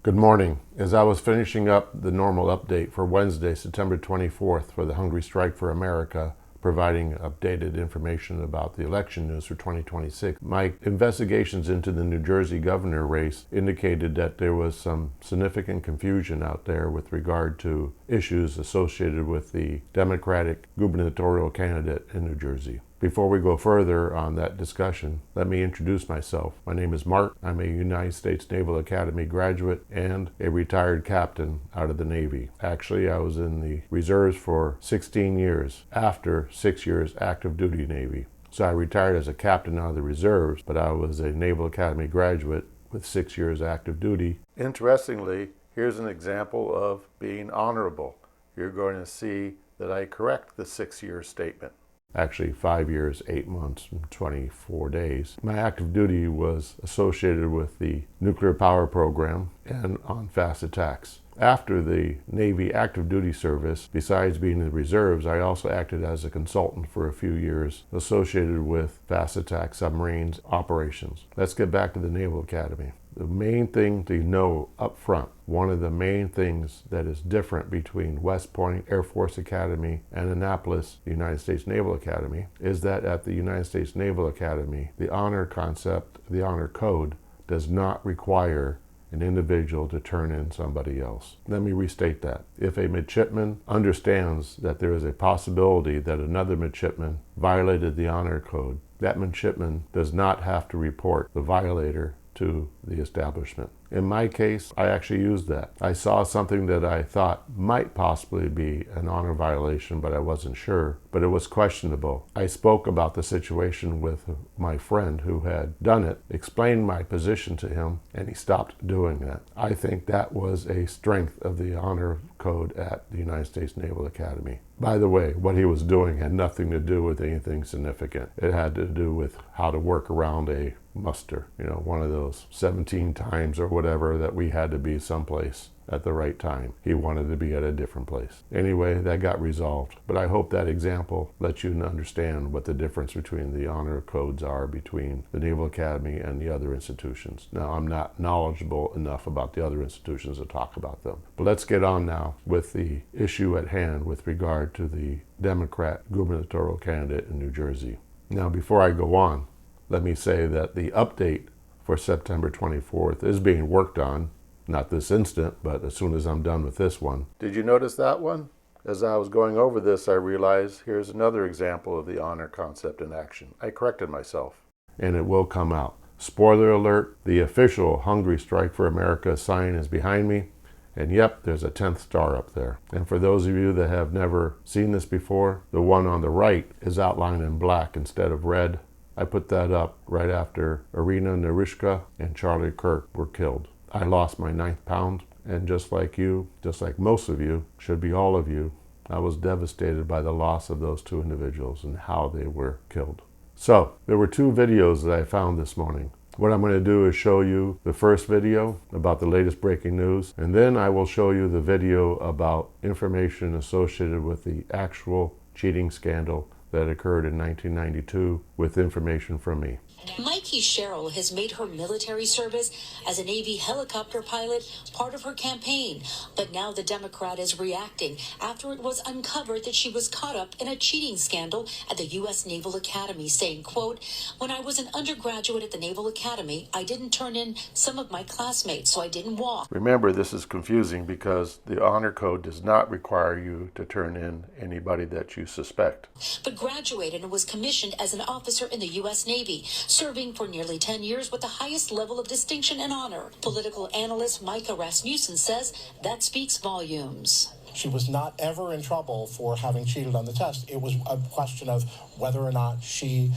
Good morning. As I was finishing up the normal update for Wednesday, September 24th for the Hungry Strike for America, providing updated information about the election news for 2026, my investigations into the New Jersey governor race indicated that there was some significant confusion out there with regard to issues associated with the Democratic gubernatorial candidate in New Jersey. Before we go further on that discussion, let me introduce myself. My name is Mark. I'm a United States Naval Academy graduate and a retired captain out of the Navy. Actually, I was in the reserves for 16 years after 6 years active duty Navy. So I retired as a captain out of the reserves, but I was a Naval Academy graduate with 6 years active duty. Interestingly, here's an example of being honorable. You're going to see that I correct the 6-year statement. Actually 5 years, 8 months, and 24 days. My active duty was associated with the nuclear power program and on fast attacks. After the Navy active duty service, besides being in the reserves, I also acted as a consultant for a few years associated with fast attack submarines operations. Let's get back to the Naval Academy. The main thing to know up front, one of the main things that is different between West Point Air Force Academy and Annapolis, the United States Naval Academy, is that at the United States Naval Academy, the honor concept, the honor code, does not require an individual to turn in somebody else. Let me restate that. If a midshipman understands that there is a possibility that another midshipman violated the honor code, that midshipman does not have to report the violator to the establishment. In my case, I actually used that. I saw something that I thought might possibly be an honor violation, but I wasn't sure, but it was questionable. I spoke about the situation with my friend who had done it, explained my position to him, and he stopped doing that. I think that was a strength of the honor code at the United States Naval Academy. By the way, what he was doing had nothing to do with anything significant. It had to do with how to work around a muster, one of those 17 times or whatever that we had to be someplace at the right time. He wanted to be at a different place. Anyway, that got resolved. But I hope that example lets you understand what the difference between the honor codes are between the Naval Academy and the other institutions. Now, I'm not knowledgeable enough about the other institutions to talk about them. But let's get on now with the issue at hand with regard to the Democrat gubernatorial candidate in New Jersey. Now, before I go on, let me say that the update for September 24th is being worked on. Not this instant, but as soon as I'm done with this one. Did you notice that one? As I was going over this, I realized here's another example of the honor concept in action. I corrected myself. And it will come out. Spoiler alert, the official Hungry Strike for America sign is behind me. And yep, there's a 10th star up there. And for those of you that have never seen this before, the one on the right is outlined in black instead of red. I put that up right after Irina Narishka and Charlie Kirk were killed. I lost my 9th pound, and just like you, just like most of you, should be all of you, I was devastated by the loss of those two individuals and how they were killed. So, there were 2 videos that I found this morning. What I'm going to do is show you the first video about the latest breaking news, and then I will show you the video about information associated with the actual cheating scandal that occurred in 1992 with information from me. Mikey Sherrill has made her military service as a Navy helicopter pilot part of her campaign. But now the Democrat is reacting after it was uncovered that she was caught up in a cheating scandal at the US Naval Academy, saying, quote, "When I was an undergraduate at the Naval Academy, I didn't turn in some of my classmates, so I didn't walk." Remember, this is confusing because the honor code does not require you to turn in anybody that you suspect. But graduated and was commissioned as an officer in the US Navy, serving for nearly 10 years with the highest level of distinction and honor. Political analyst Micah Rasmussen says that speaks volumes. She was not ever in trouble for having cheated on the test. It was a question of whether or not she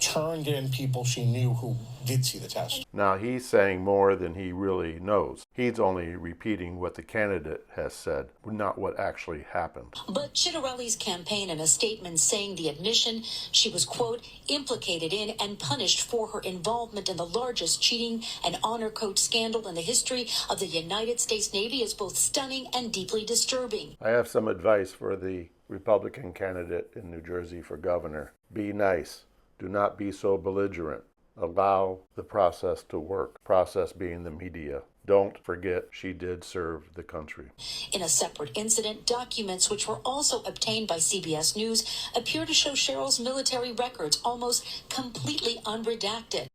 turned in people she knew who did see the test. Now, he's saying more than he really knows. He's only repeating what the candidate has said, not what actually happened. But Chitterelli's campaign in a statement saying the admission she was, quote, implicated in and punished for her involvement in the largest cheating and honor code scandal in the history of the United States Navy is both stunning and deeply disturbing. I have some advice for the Republican candidate in New Jersey for governor. Be nice. Do not be so belligerent. Allow the process to work. Process being the media. Don't forget, she did serve the country. In a separate incident, documents which were also obtained by CBS News appear to show Cheryl's military records almost completely unredacted.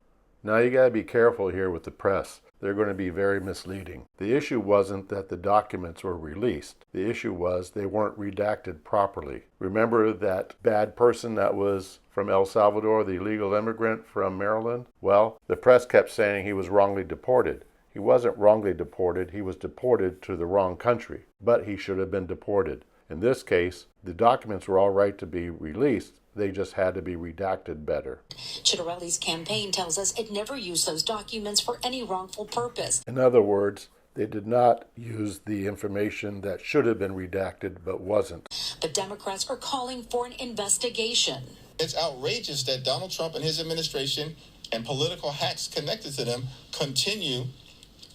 Now you gotta be careful here with the press. They're going to be very misleading. The issue wasn't that the documents were released. The issue was they weren't redacted properly. Remember that bad person that was from El Salvador, the illegal immigrant from Maryland? Well, the press kept saying he was wrongly deported. He wasn't wrongly deported. He was deported to the wrong country, but he should have been deported. In this case, the documents were all right to be released. They just had to be redacted better. Chittorelli's campaign tells us it never used those documents for any wrongful purpose. In other words, they did not use the information that should have been redacted but wasn't. But Democrats are calling for an investigation. It's outrageous that Donald Trump and his administration and political hacks connected to them continue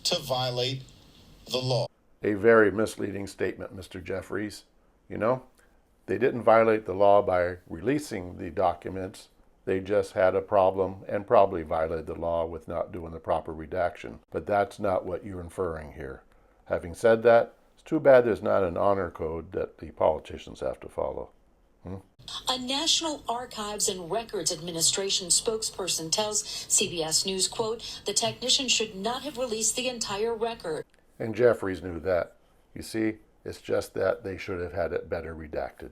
to violate the law. A very misleading statement, Mr. Jeffries. You know, they didn't violate the law by releasing the documents. They just had a problem and probably violated the law with not doing the proper redaction. But that's not what you're inferring here. Having said that, it's too bad there's not an honor code that the politicians have to follow. A National Archives and Records Administration spokesperson tells CBS News, quote, the technician should not have released the entire record. And Jeffries knew that. You see, it's just that they should have had it better redacted.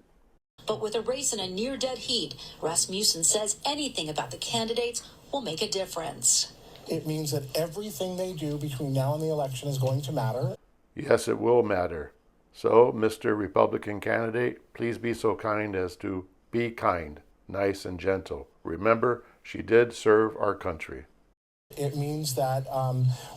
But with a race in a near-dead heat, Rasmussen says anything about the candidates will make a difference. It means that everything they do between now and the election is going to matter. Yes, it will matter. So, Mr. Republican candidate, please be so kind as to be kind, nice, and gentle. Remember, she did serve our country. It means that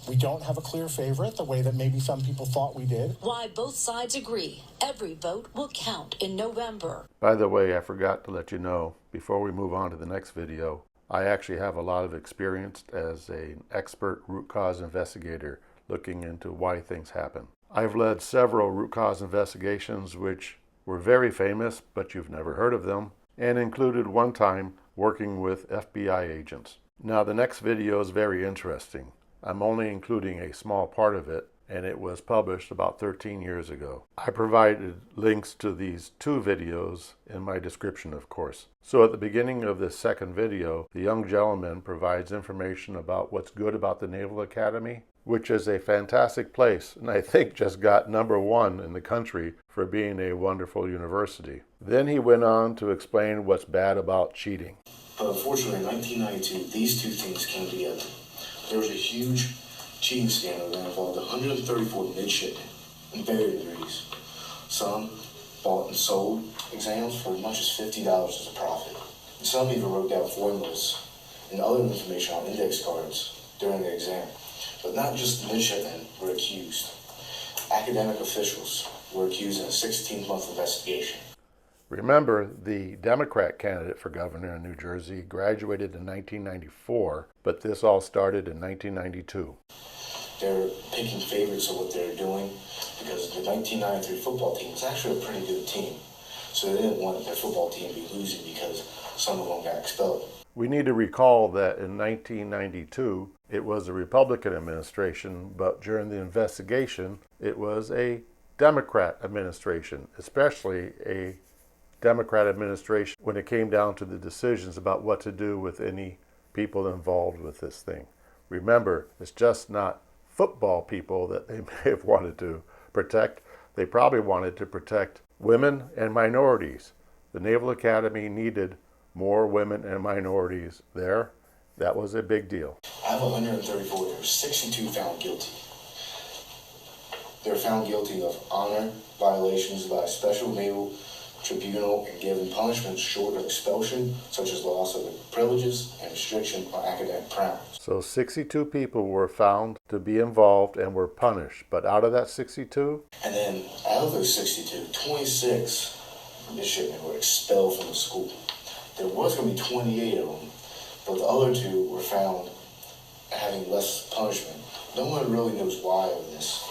we don't have a clear favorite the way that maybe some people thought we did. Why both sides agree every vote will count in November. By the way, I forgot to let you know, before we move on to the next video, I actually have a lot of experience as an expert root cause investigator looking into why things happen. I've led several root cause investigations which were very famous, but you've never heard of them, and included one time working with FBI agents. Now the next video is very interesting. I'm only including a small part of it, and it was published about 13 years ago. I provided links to these two videos in my description, of course. So at the beginning of this second video, the young gentleman provides information about what's good about the Naval Academy, which is a fantastic place, and I think just got #1 in the country for being a wonderful university. Then he went on to explain what's bad about cheating. But unfortunately, in 1992, these two things came together. There was a huge cheating scandal that involved 134 midshipmen in varying degrees. Some bought and sold exams for as much as $50 as a profit. And some even wrote down formulas and other information on index cards during the exam. But not just the midshipmen were accused. Academic officials were accused in a 16-month investigation. Remember, the Democrat candidate for governor in New Jersey graduated in 1994, but this all started in 1992. They're picking favorites of what they're doing because the 1993 football team was actually a pretty good team. So they didn't want their football team to be losing because some of them got expelled. We need to recall that in 1992, it was a Republican administration, but during the investigation, it was a Democrat administration, especially a Democrat administration when it came down to the decisions about what to do with any people involved with this thing. Remember, it's just not football people that they may have wanted to protect. They probably wanted to protect women and minorities. The Naval Academy needed more women and minorities there. That was a big deal. I have 134. There were 62 found guilty. They were found guilty of honor violations by a special naval tribunal and given punishments short of expulsion, such as loss of privileges and restriction on academic prowess. So 62 people were found to be involved and were punished. But out of that 62? And then out of those 62, 26 midshipmen were expelled from the school. There was going to be 28 of them, but the other two were found having less punishment. No one really knows why of this,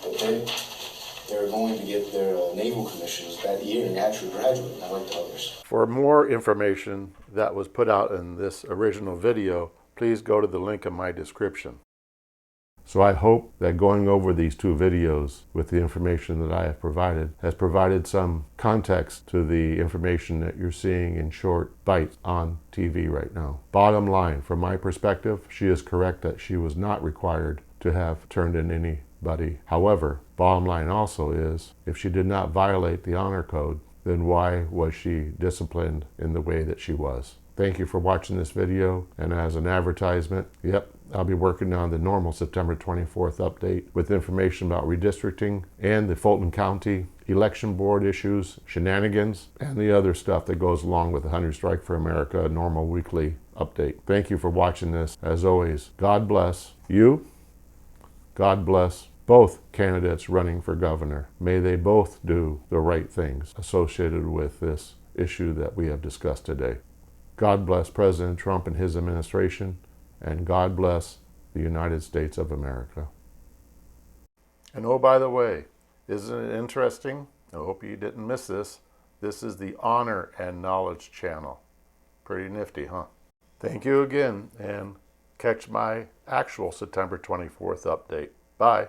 but they're going to get their naval commissions that year and actually graduate, not like the others. For more information that was put out in this original video, please go to the link in my description. So I hope that going over these two videos with the information that I have provided has provided some context to the information that you're seeing in short bites on TV right now. Bottom line, from my perspective, she is correct that she was not required to have turned in anybody. However, bottom line also is, if she did not violate the honor code, then why was she disciplined in the way that she was? Thank you for watching this video, and as an advertisement, yep, I'll be working on the normal September 24th update with information about redistricting and the Fulton County election board issues, shenanigans, and the other stuff that goes along with the Hunger Strike for America normal weekly update. Thank you for watching this. As always, God bless you. God bless both candidates running for governor. May they both do the right things associated with this issue that we have discussed today. God bless President Trump and his administration, and God bless the United States of America. And oh, by the way, isn't it interesting? I hope you didn't miss this. This is the Honor and Knowledge channel. Pretty nifty, huh? Thank you again, and catch my actual September 24th update. Bye.